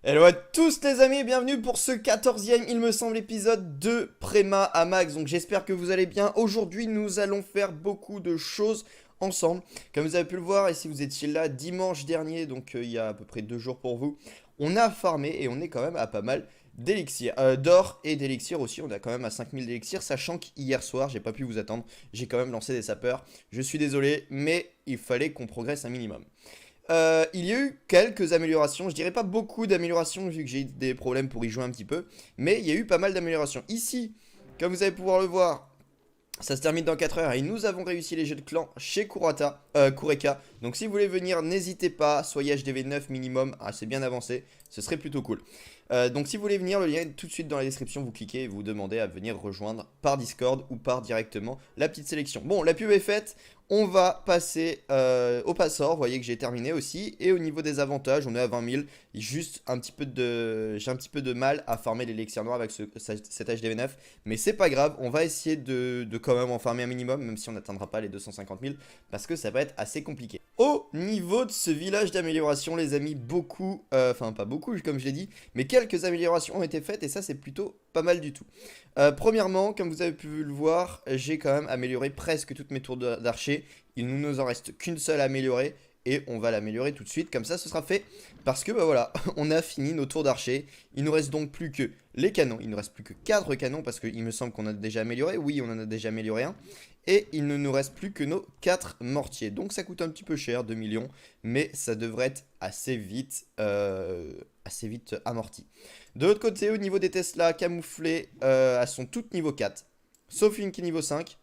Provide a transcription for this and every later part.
Hello à tous les amis et bienvenue pour ce 14e, il me semble, épisode de Préma à Max. Donc j'espère que vous allez bien. Aujourd'hui nous allons faire beaucoup de choses ensemble. Comme vous avez pu le voir et si vous étiez là dimanche dernier, donc il y a à peu près 2 jours pour vous, on a farmé et on est quand même à pas mal d'élixir, d'or et d'élixir aussi. On a quand même à 5000 d'élixir, sachant qu'hier soir j'ai pas pu vous attendre. J'ai quand même lancé des sapeurs. Je suis désolé mais il fallait qu'on progresse un minimum. Il y a eu quelques améliorations, je dirais pas beaucoup d'améliorations vu que j'ai eu des problèmes pour y jouer un petit peu, mais il y a eu pas mal d'améliorations. Ici, comme vous allez pouvoir le voir, ça se termine dans 4 heures et nous avons réussi les jeux de clans chez Kureka. Donc si vous voulez venir, n'hésitez pas, soyez HDV 9 minimum, c'est bien avancé, ce serait plutôt cool. Donc si vous voulez venir, le lien est tout de suite dans la description, vous cliquez et vous demandez à venir rejoindre par Discord ou par directement la petite sélection. Bon, la pub est faite, on va passer au passort, vous voyez que j'ai terminé aussi. Et au niveau des avantages, on est à 20 000, juste un petit peu j'ai un petit peu de mal à farmer l'élixir noir avec cet HDV9. Mais c'est pas grave, on va essayer de quand même en farmer un minimum, même si on n'atteindra pas les 250 000, parce que ça va être assez compliqué. Au niveau de ce village d'amélioration, les amis, beaucoup, enfin pas beaucoup comme je l'ai dit, mais quelques améliorations ont été faites et ça c'est plutôt pas mal du tout. Premièrement, comme vous avez pu le voir, j'ai quand même amélioré presque toutes mes tours d'archer. Il ne nous en reste qu'une seule à améliorer et on va l'améliorer tout de suite, comme ça ce sera fait. Parce que bah voilà, on a fini nos tours d'archer. Il nous reste donc plus que les canons, il ne reste plus que 4 canons parce qu'il me semble qu'on a déjà amélioré. Oui, on en a déjà amélioré un. Et il ne nous reste plus que nos 4 mortiers. Donc ça coûte un petit peu cher, 2 millions, mais ça devrait être assez vite amorti. De l'autre côté, au niveau des Tesla camouflées, elles sont toutes niveau 4. Sauf une qui est niveau 5.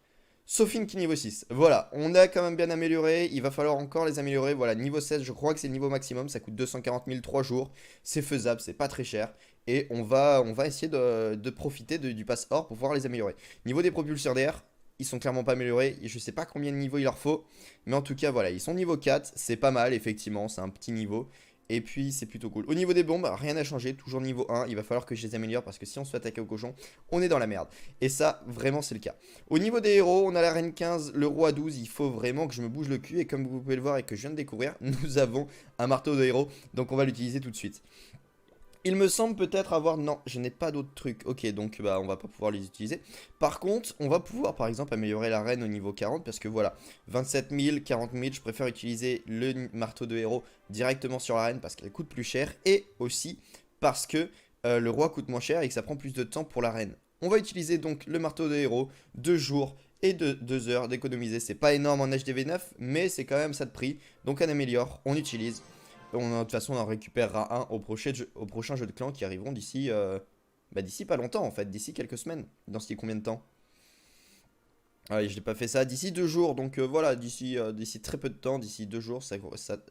Sauf une qui est niveau 6. Voilà, on a quand même bien amélioré. Il va falloir encore les améliorer. Voilà, niveau 16, je crois que c'est le niveau maximum. Ça coûte 240 000 3 jours. C'est faisable, c'est pas très cher. Et on va essayer de profiter du pass or pour pouvoir les améliorer. Niveau des propulseurs d'air, ils sont clairement pas améliorés. Je sais pas combien de niveaux il leur faut. Mais en tout cas, voilà, ils sont niveau 4. C'est pas mal, effectivement. C'est un petit niveau. Et puis c'est plutôt cool. Au niveau des bombes, rien n'a changé, toujours niveau 1. Il va falloir que je les améliore parce que si on se fait attaquer au cochon, on est dans la merde. Et ça, vraiment, c'est le cas. Au niveau des héros, on a la reine 15, le roi 12. Il faut vraiment que je me bouge le cul. Et comme vous pouvez le voir et que je viens de découvrir, nous avons un marteau de héros. Donc on va l'utiliser tout de suite. Il me semble peut-être avoir... Non, je n'ai pas d'autres trucs. Ok, donc bah on va pas pouvoir les utiliser. Par contre, on va pouvoir par exemple améliorer la reine au niveau 40. Parce que voilà, 27 000, 40 000, je préfère utiliser le marteau de héros directement sur la reine parce qu'elle coûte plus cher. Et aussi parce que le roi coûte moins cher et que ça prend plus de temps pour la reine. On va utiliser donc le marteau de héros, 2 jours et 2 heures d'économiser. C'est pas énorme en HDV 9, mais c'est quand même ça de prix. Donc on améliore, on utilise. De toute façon, on en récupérera un au prochain jeu de clan qui arriveront d'ici pas longtemps en fait, d'ici quelques semaines. Dans ce qui est combien de temps? Ah, je n'ai pas fait ça d'ici 2 jours, donc voilà, d'ici très peu de temps, d'ici 2 jours, ça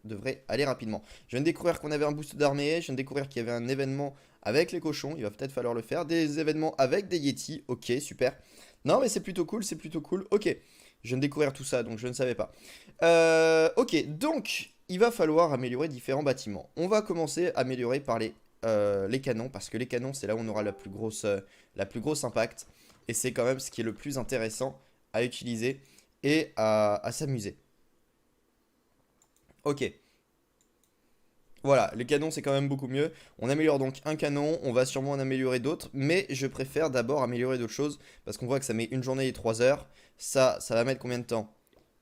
devrait aller rapidement. Je viens de découvrir qu'on avait un boost d'armée, je viens de découvrir qu'il y avait un événement avec les cochons, il va peut-être falloir le faire. Des événements avec des Yeti, ok, super. Non mais c'est plutôt cool, ok. Je viens de découvrir tout ça, donc je ne savais pas. Ok, donc il va falloir améliorer différents bâtiments. On va commencer à améliorer par les canons, parce que les canons c'est là où on aura la plus grosse impact. Et c'est quand même ce qui est le plus intéressant à utiliser et à s'amuser. Ok, voilà, les canons c'est quand même beaucoup mieux. On améliore donc un canon, on va sûrement en améliorer d'autres, mais je préfère d'abord améliorer d'autres choses, parce qu'on voit que ça met une journée et 3 heures. Ça va mettre combien de temps?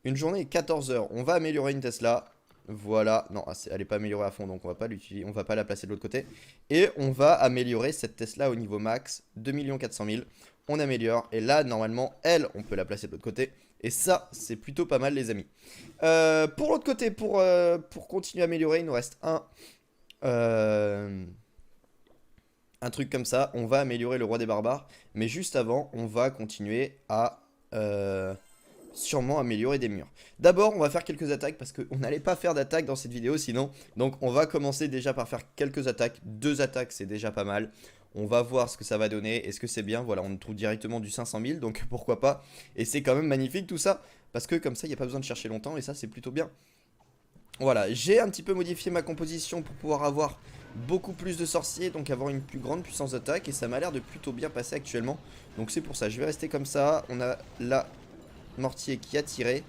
Une journée et 14 heures. On va améliorer une Tesla. Voilà, non, elle n'est pas améliorée à fond, donc on va pas l'utiliser, on va pas la placer de l'autre côté. Et on va améliorer cette Tesla au niveau max, 2 400 000. On améliore, et là, normalement, elle, on peut la placer de l'autre côté. Et ça, c'est plutôt pas mal, les amis. Pour l'autre côté, pour continuer à améliorer, il nous reste euh, un truc comme ça. On va améliorer le roi des barbares. Mais juste avant, on va continuer à... sûrement améliorer des murs. D'abord, on va faire quelques attaques parce qu'on n'allait pas faire d'attaque dans cette vidéo sinon. Donc, on va commencer déjà par faire quelques attaques. 2 attaques, c'est déjà pas mal. On va voir ce que ça va donner. Est-ce que c'est bien? Voilà, on trouve directement du 500 000, donc pourquoi pas. Et c'est quand même magnifique tout ça parce que comme ça, il n'y a pas besoin de chercher longtemps et ça, c'est plutôt bien. Voilà, j'ai un petit peu modifié ma composition pour pouvoir avoir beaucoup plus de sorciers, donc avoir une plus grande puissance d'attaque. Et ça m'a l'air de plutôt bien passer actuellement. Donc c'est pour ça, je vais rester comme ça. On a la mortier qui a tiré.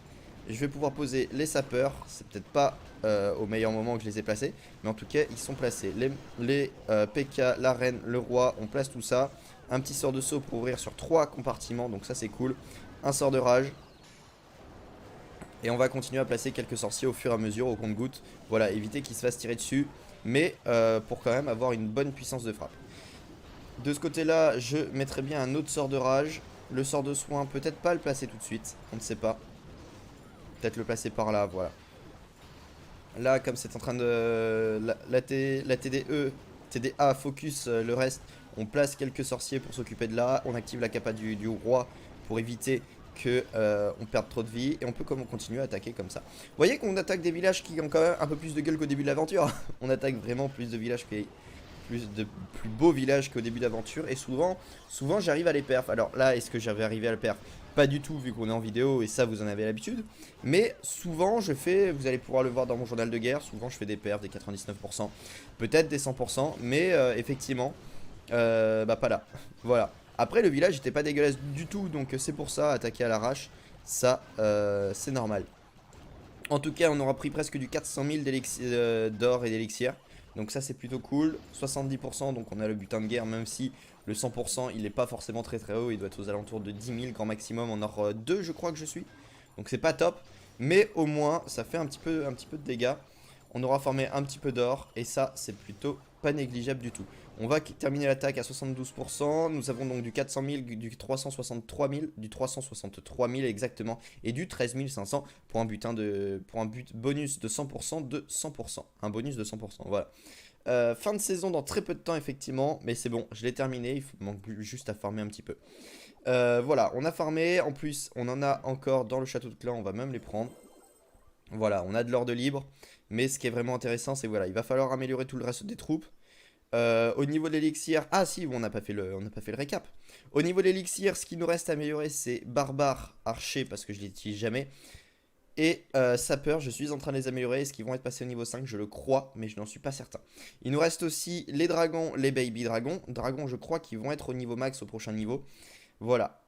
je vais pouvoir poser les sapeurs. C'est peut-être pas au meilleur moment que je les ai placés, mais en tout cas ils sont placés. Les PK, la reine, le roi, on place tout ça. Un petit sort de saut pour ouvrir sur 3 compartiments, donc ça c'est cool. Un sort de rage. Et on va continuer à placer quelques sorciers au fur et à mesure, au compte-gouttes. Voilà, éviter qu'ils se fassent tirer dessus, mais pour quand même avoir une bonne puissance de frappe. De ce côté-là, je mettrai bien un autre sort de rage. Le sort de soin, peut-être pas le placer tout de suite, on ne sait pas. Peut-être le placer par là, voilà. Là, comme c'est en train de... La TDE, TDA focus le reste, on place quelques sorciers pour s'occuper de là. On active la capa du roi pour éviter que on perde trop de vie. Et on peut continuer à attaquer comme ça. Vous voyez qu'on attaque des villages qui ont quand même un peu plus de gueule qu'au début de l'aventure. On attaque vraiment plus de villages plus beaux villages qu'au début d'aventure. Et souvent j'arrive à les perf. Alors là, est-ce que j'avais arrivé à le perf? Pas du tout, vu qu'on est en vidéo et ça vous en avez l'habitude. Mais souvent je fais, vous allez pouvoir le voir dans mon journal de guerre, souvent je fais des perfs, des 99%, peut-être des 100%, mais effectivement, bah pas là. Voilà. Après le village n'était pas dégueulasse du tout, donc c'est pour ça, attaquer à l'arrache, ça c'est normal. En tout cas, on aura pris presque du 400 000 d'or et d'élixir. Donc ça c'est plutôt cool. 70%, donc on a le butin de guerre, même si le 100% il n'est pas forcément très très haut. Il doit être aux alentours de 10 000 grand maximum en or 2 je crois que je suis. Donc c'est pas top. Mais au moins ça fait un petit peu de dégâts. On aura formé un petit peu d'or. Et ça c'est plutôt pas négligeable du tout. On va terminer l'attaque à 72%. Nous avons donc du 400 000, du 363 000, du 363 000 exactement, et du 13 500 pour un bonus de 100% de 100%. Un bonus de 100%, voilà. Fin de saison dans très peu de temps effectivement, mais c'est bon, je l'ai terminé, il manque juste à farmer un petit peu. Voilà, on a farmé, en plus on en a encore dans le château de clan, on va même les prendre. Voilà, on a de l'or de libre, mais ce qui est vraiment intéressant c'est voilà, il va falloir améliorer tout le reste des troupes. Au niveau de l'élixir, ah si, on n'a pas fait le récap. Au niveau de l'élixir, ce qui nous reste à améliorer, c'est barbare, archer, parce que je l'utilise jamais. Et sapeur, je suis en train de les améliorer. Est-ce qu'ils vont être passés au niveau 5? Je le crois, mais je n'en suis pas certain. Il nous reste aussi les dragons, les baby dragons. Dragons, je crois qu'ils vont être au niveau max au prochain niveau. Voilà.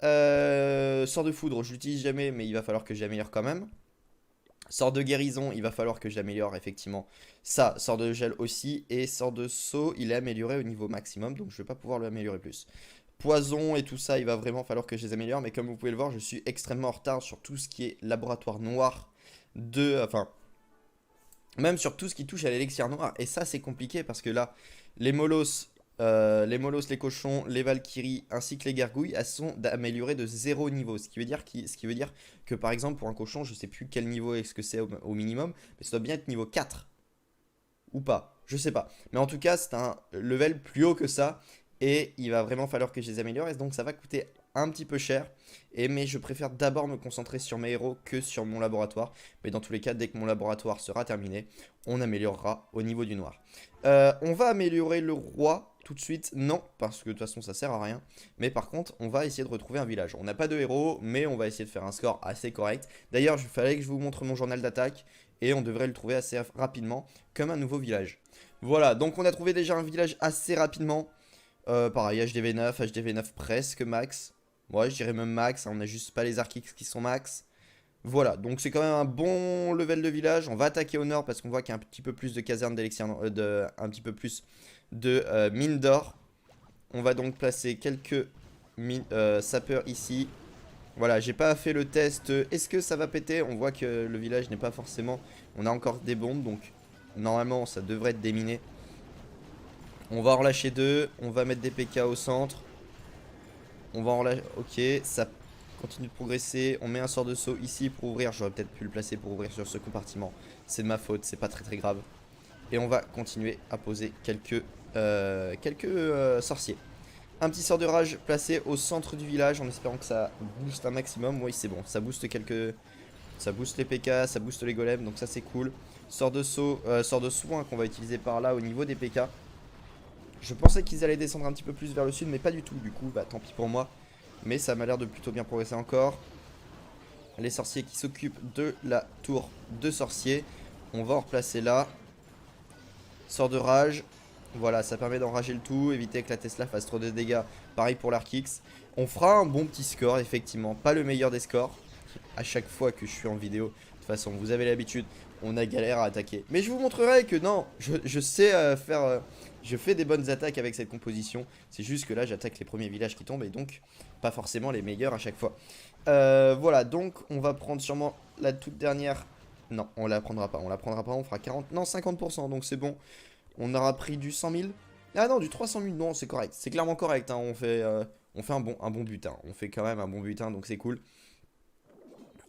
Sort de foudre, je l'utilise jamais, mais il va falloir que j'améliore quand même. Sort de guérison, il va falloir que j'améliore effectivement. Ça, sort de gel aussi. Et sort de saut, il est amélioré au niveau maximum. Donc je ne vais pas pouvoir l'améliorer plus. Poison et tout ça, il va vraiment falloir que je les améliore. Mais comme vous pouvez le voir, je suis extrêmement en retard sur tout ce qui est laboratoire noir. Enfin, même sur tout ce qui touche à l'élixir noir. Et ça, c'est compliqué parce que là, les molosses, les cochons, les valkyries ainsi que les gargouilles, elles sont améliorées de 0 niveau. Ce qui veut dire que par exemple pour un cochon, je sais plus quel niveau est-ce que c'est au minimum, mais ça doit bien être niveau 4. Ou pas, je sais pas. Mais en tout cas, c'est un level plus haut que ça. Et il va vraiment falloir que je les améliore. Et donc ça va coûter un petit peu cher. Mais je préfère d'abord me concentrer sur mes héros que sur mon laboratoire. Mais dans tous les cas, dès que mon laboratoire sera terminé, on améliorera au niveau du noir. On va améliorer le roi tout de suite. Non, parce que de toute façon ça sert à rien. Mais par contre, on va essayer de retrouver un village. On n'a pas de héros, mais on va essayer de faire un score assez correct. D'ailleurs, il fallait que je vous montre mon journal d'attaque. Et on devrait le trouver assez rapidement comme un nouveau village. Voilà, donc on a trouvé déjà un village assez rapidement. Pareil, HDV9, HDV9 presque max. Ouais, je dirais même max, hein, on n'a juste pas les Archix qui sont max. Voilà, donc c'est quand même un bon level de village. On va attaquer au nord parce qu'on voit qu'il y a un petit peu plus de casernes d'élixir, un petit peu plus de mines d'or. On va donc placer quelques sapeurs ici. Voilà, j'ai pas fait le test. Est-ce que ça va péter? On voit que le village n'est pas forcément... On a encore des bombes, donc normalement ça devrait être déminé. On va en relâcher 2. On va mettre des PK au centre. On va en relâcher... Ok, ça continue de progresser. On met un sort de saut ici pour ouvrir. J'aurais peut-être pu le placer pour ouvrir sur ce compartiment. C'est de ma faute, c'est pas très très grave. Et on va continuer à poser quelques sorciers. Un petit sort de rage placé au centre du village en espérant que ça booste un maximum. Oui, c'est bon, ça booste ça booste les PK, ça booste les golems, donc ça c'est cool. Sort de saut, sort de soin qu'on va utiliser par là au niveau des PK. Je pensais qu'ils allaient descendre un petit peu plus vers le sud, mais pas du tout. Du coup, bah tant pis pour moi. Mais ça m'a l'air de plutôt bien progresser encore. Les sorciers qui s'occupent de la tour de sorciers. On va en replacer là. Sort de rage. Voilà, ça permet d'enrager le tout, éviter que la Tesla fasse trop de dégâts. Pareil pour l'Arkix. On fera un bon petit score, effectivement. Pas le meilleur des scores. À chaque fois que je suis en vidéo, toute façon, vous avez l'habitude, on a galère à attaquer. Mais je vous montrerai que non, je sais faire... je fais des bonnes attaques avec cette composition. C'est juste que là, j'attaque les premiers villages qui tombent et donc pas forcément les meilleurs à chaque fois. Voilà, donc on va prendre sûrement la toute dernière... Non, on la prendra pas, on fera 40... Non, 50%, donc c'est bon. On aura pris du 100 000. Ah non, du 300 000, non, c'est correct. C'est clairement correct, hein. On fait un bon butin. On fait quand même un bon butin, donc c'est cool.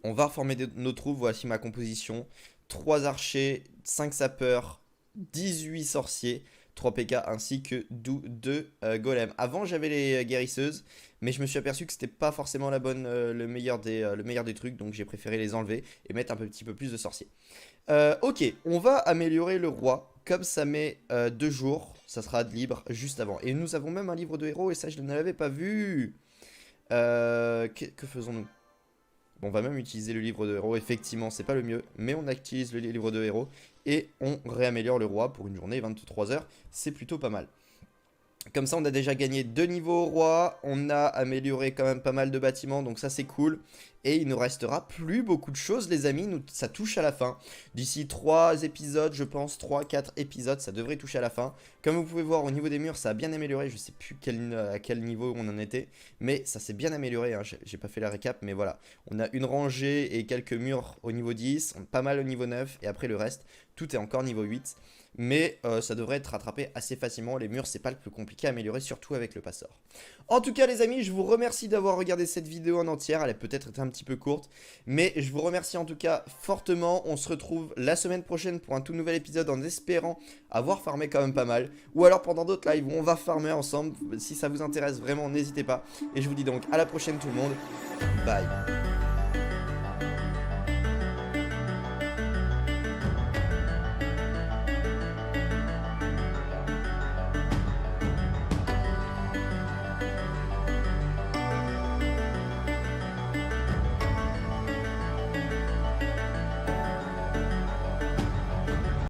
On va reformer nos troupes, voici ma composition. 3 archers, 5 sapeurs, 18 sorciers, 3 PK ainsi que 2 golems. Avant j'avais les guérisseuses, mais je me suis aperçu que c'était pas forcément le meilleur des trucs, donc j'ai préféré les enlever et mettre un petit peu plus de sorciers. Ok, on va améliorer le roi. Comme ça met 2 jours, ça sera libre juste avant. Et nous avons même un livre de héros et ça je ne l'avais pas vu. Que faisons-nous? Bon, on va même utiliser le livre de héros, effectivement c'est pas le mieux, mais on utilise le livre de héros et on réaméliore le roi pour une journée 23 heures, c'est plutôt pas mal. Comme ça on a déjà gagné 2 niveaux au roi, on a amélioré quand même pas mal de bâtiments, donc ça c'est cool. Et il nous restera plus beaucoup de choses les amis, ça touche à la fin. D'ici 3 épisodes, je pense, 3-4 épisodes, ça devrait toucher à la fin. Comme vous pouvez voir au niveau des murs, ça a bien amélioré, je sais plus à quel niveau on en était. Mais ça s'est bien amélioré, hein. J'ai pas fait la récap, mais voilà. On a une rangée et quelques murs au niveau 10, pas mal au niveau 9, et après le reste, tout est encore niveau 8. Mais ça devrait être rattrapé assez facilement. Les murs, c'est pas le plus compliqué à améliorer, surtout avec le passeur. En tout cas, les amis, je vous remercie d'avoir regardé cette vidéo en entière. Elle a peut-être été un petit peu courte, mais je vous remercie en tout cas fortement. On se retrouve la semaine prochaine pour un tout nouvel épisode en espérant avoir farmé quand même pas mal. Ou alors pendant d'autres lives où on va farmer ensemble. Si ça vous intéresse vraiment, n'hésitez pas. Et je vous dis donc à la prochaine tout le monde. Bye.